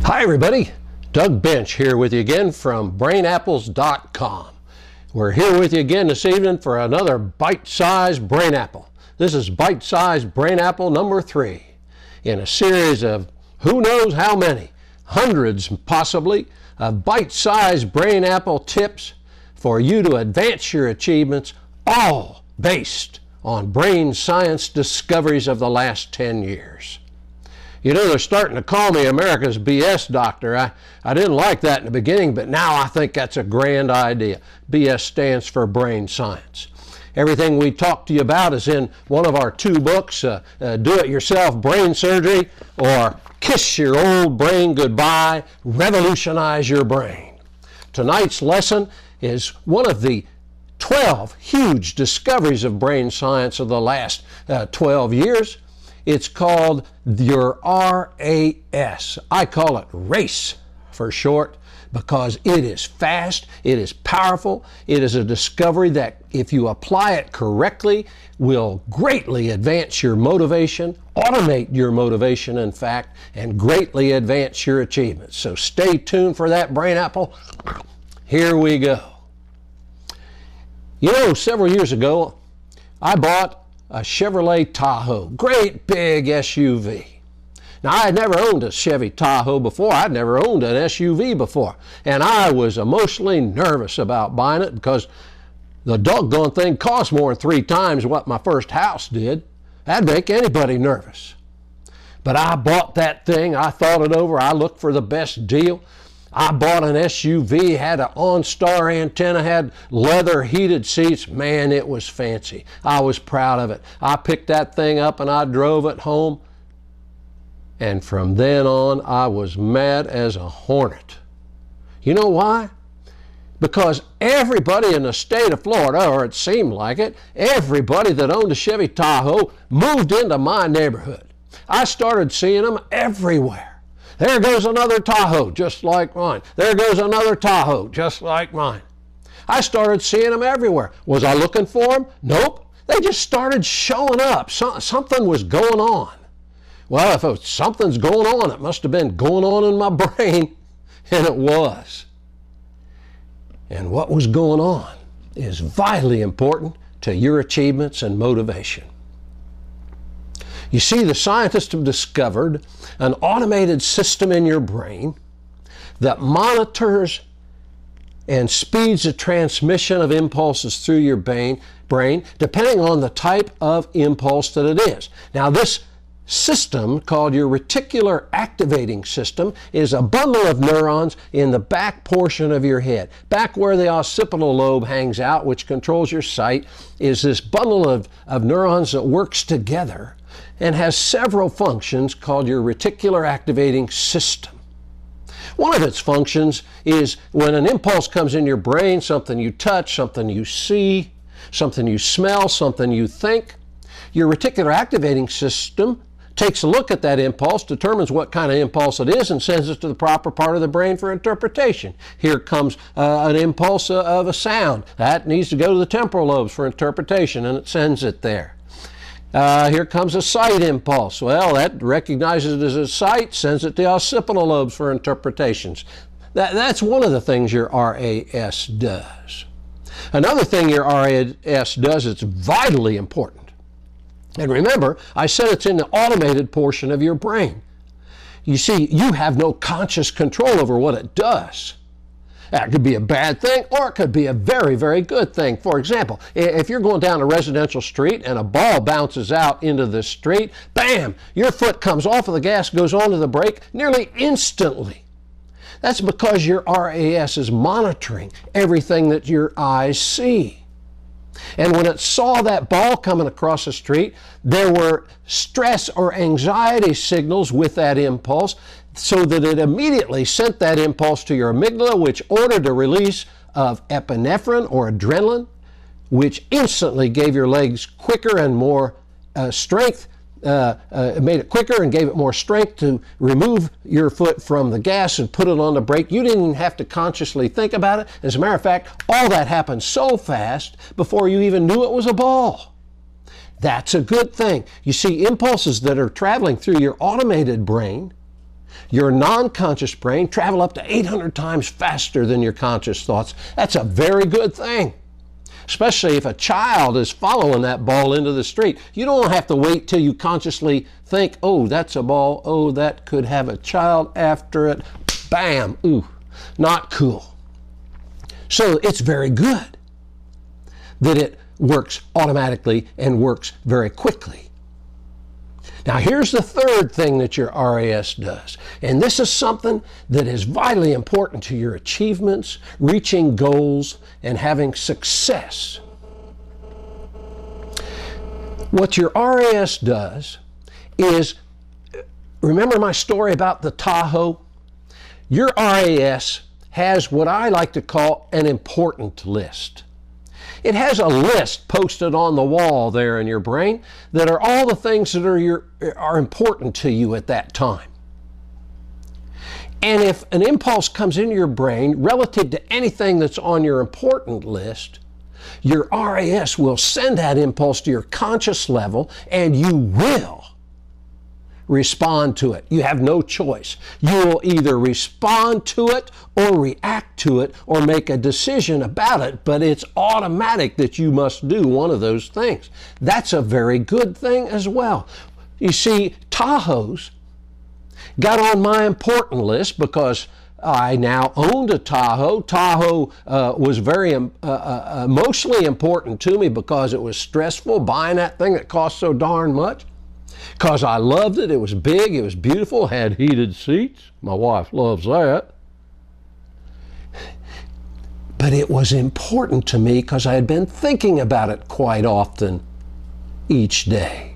Hi everybody, Doug Bench here with you again from BrainApples.com. We're here with you again this evening for another Byte-Size BrainApple. This is Byte-Size BrainApple number 3 in a series of who knows how many, hundreds possibly, of Byte-Size BrainApple tips for you to advance your achievements, all based on brain science discoveries of the last 10 years. You know, they're starting to call me America's BS doctor. I didn't like that in the beginning, but now I think that's a grand idea. BS stands for brain science. Everything we talk to you about is in one of our 2 books, Do-It-Yourself Brain Surgery or Kiss Your Old Brain Goodbye, Revolutionize Your Brain. Tonight's lesson is one of the 12 huge discoveries of brain science of the last 12 years. It's called your RAS. I call it RACE for short because it is fast, it is powerful, it is a discovery that if you apply it correctly will greatly advance your motivation, automate your motivation in fact, and greatly advance your achievements. So stay tuned for that, BrainApple. Here we go. You know, several years ago I bought a Chevrolet Tahoe, great big SUV. Now, I had never owned a Chevy Tahoe before. I'd never owned an SUV before. And I was emotionally nervous about buying it because the doggone thing cost more than 3 times what my first house did. That'd make anybody nervous. But I bought that thing. I thought it over. I looked for the best deal. I bought an SUV, had an OnStar antenna, had leather heated seats. Man, it was fancy. I was proud of it. I picked that thing up and I drove it home. And from then on, I was mad as a hornet. You know why? Because everybody in the state of Florida, or it seemed like it, everybody that owned a Chevy Tahoe moved into my neighborhood. I started seeing them everywhere. There goes another Tahoe, just like mine. There goes another Tahoe, just like mine. I started seeing them everywhere. Was I looking for them? Nope. They just started showing up. Something was going on. Well, if something's going on, it must have been going on in my brain, and it was. And what was going on is vitally important to your achievements and motivation. You see, the scientists have discovered an automated system in your brain that monitors and speeds the transmission of impulses through your brain depending on the type of impulse that it is. Now, this system, called your reticular activating system, is a bundle of neurons in the back portion of your head. Back where the occipital lobe hangs out, which controls your sight, is this bundle of neurons that works together and has several functions called your reticular activating system. One of its functions is when an impulse comes in your brain, something you touch, something you see, something you smell, something you think, your reticular activating system takes a look at that impulse, determines what kind of impulse it is, and sends it to the proper part of the brain for interpretation. Here comes an impulse of a sound. That needs to go to the temporal lobes for interpretation, and it sends it there. Here comes a sight impulse. Well, that recognizes it as a sight, sends it to the occipital lobes for interpretations. That's one of the things your RAS does. Another thing your RAS does that's vitally important. And remember, I said it's in the automated portion of your brain. You see, you have no conscious control over what it does. That could be a bad thing, or it could be a very, very good thing. For example, if you're going down a residential street and a ball bounces out into the street, bam, your foot comes off of the gas, goes onto the brake nearly instantly. That's because your RAS is monitoring everything that your eyes see. And when it saw that ball coming across the street, there were stress or anxiety signals with that impulse, so that it immediately sent that impulse to your amygdala, which ordered a release of epinephrine or adrenaline, which instantly gave your legs quicker and more strength, made it quicker and gave it more strength to remove your foot from the gas and put it on the brake. You didn't even have to consciously think about it. As a matter of fact, all that happened so fast before you even knew it was a ball. That's a good thing. You see, impulses that are traveling through your automated brain Your non-conscious brain travel up to 800 times faster than your conscious thoughts. That's a very good thing. Especially if a child is following that ball into the street. You don't have to wait till you consciously think, oh, that's a ball. Oh, that could have a child after it. Bam. Ooh, not cool. So it's very good that it works automatically and works very quickly. Now here's the third thing that your RAS does, and this is something that is vitally important to your achievements, reaching goals, and having success. What your RAS does is, remember my story about the Tahoe? Your RAS has what I like to call an important list. It has a list posted on the wall there in your brain that are all the things that are important to you at that time. And if an impulse comes into your brain relative to anything that's on your important list, your RAS will send that impulse to your conscious level and you will respond to it. You have no choice. You will either respond to it or react to it or make a decision about it, but it's automatic that you must do one of those things. That's a very good thing as well. You see, Tahoes got on my important list because I now owned a Tahoe. Tahoe was very emotionally important to me because it was stressful buying that thing that cost so darn much. Because I loved it. It was big, it was beautiful, had heated seats. My wife loves that. But it was important to me because I had been thinking about it quite often each day.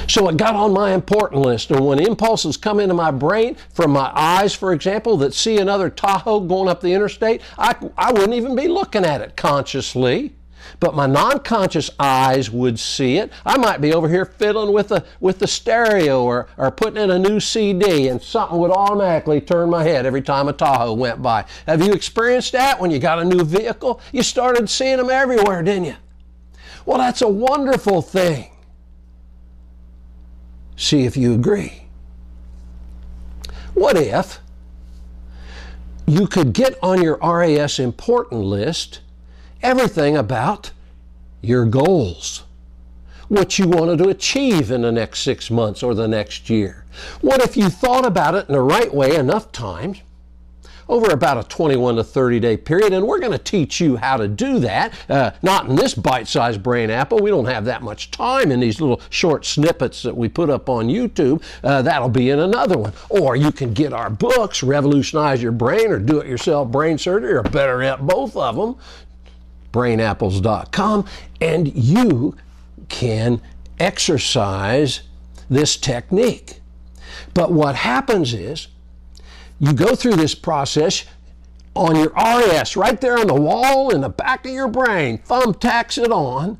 So it got on my important list, and when impulses come into my brain from my eyes, for example, that see another Tahoe going up the interstate, I wouldn't even be looking at it consciously. But my non-conscious eyes would see it. I might be over here fiddling with the stereo or putting in a new CD, and something would automatically turn my head every time a Tahoe went by. Have you experienced that when you got a new vehicle? You started seeing them everywhere, didn't you? Well, that's a wonderful thing. See if you agree. What if you could get on your RAS important list everything about your goals, what you wanted to achieve in the next 6 months or the next year? What if you thought about it in the right way enough times over about a 21 to 30 day period? And we're going to teach you how to do that. Not in this Byte-Size BrainApple. We don't have that much time in these little short snippets that we put up on YouTube. That'll be in another one. Or you can get our books, Revolutionize Your Brain or Do-It-Yourself Brain Surgery, or better yet, both of them, brainapples.com, and you can exercise this technique. But what happens is you go through this process on your RAS, right there on the wall in the back of your brain, thumbtacks it on,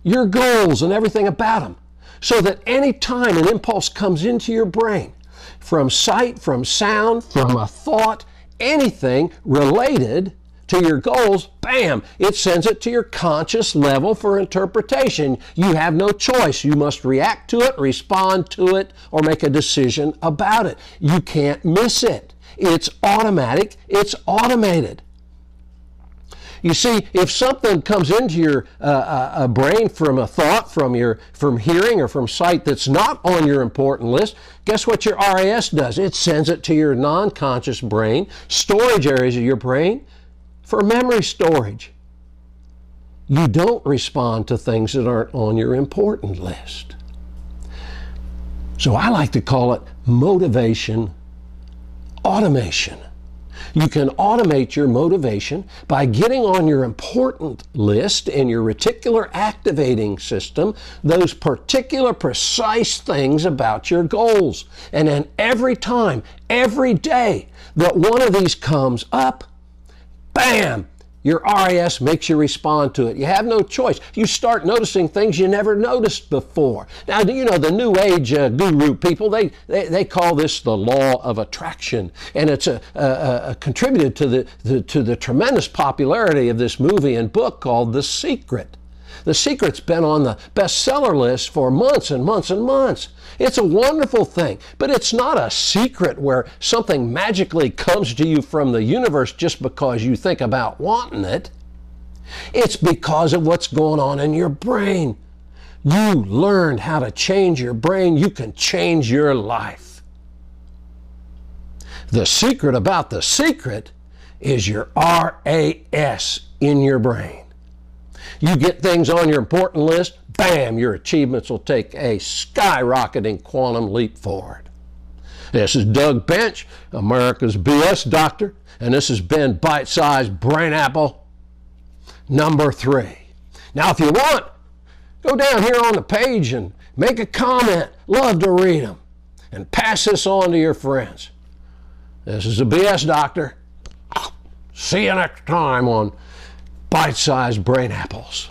your goals and everything about them, so that any time an impulse comes into your brain, from sight, from sound, from a thought, anything related to your goals, bam, it sends it to your conscious level for interpretation. You have no choice. You must react to it, respond to it, or make a decision about it. You can't miss it. It's automatic. It's automated. You see, if something comes into your brain from a thought, from hearing, or from sight that's not on your important list, guess what your RAS does? It sends it to your non-conscious brain, storage areas of your brain, for memory storage. You don't respond to things that aren't on your important list. So I like to call it motivation automation. You can automate your motivation by getting on your important list in your reticular activating system those particular precise things about your goals. And then every time, every day that one of these comes up, bam, your RAS makes you respond to it. You have no choice. You start noticing things you never noticed before. Now, you know, the New Age guru people, they call this the law of attraction. And it's contributed to the tremendous popularity of this movie and book called The Secret. The Secret's been on the bestseller list for months and months and months. It's a wonderful thing, but it's not a secret where something magically comes to you from the universe just because you think about wanting it. It's because of what's going on in your brain. You learned how to change your brain. You can change your life. The secret about the secret is your RAS in your brain. You get things on your important list, bam, your achievements will take a skyrocketing quantum leap forward. This is Doug Bench, America's BS doctor, and this has been Byte-Size BrainApple number 3. Now, if you want, go down here on the page and make a comment. Love to read them. And pass this on to your friends. This is the BS doctor. See you next time on Bite-Sized Brain Apples.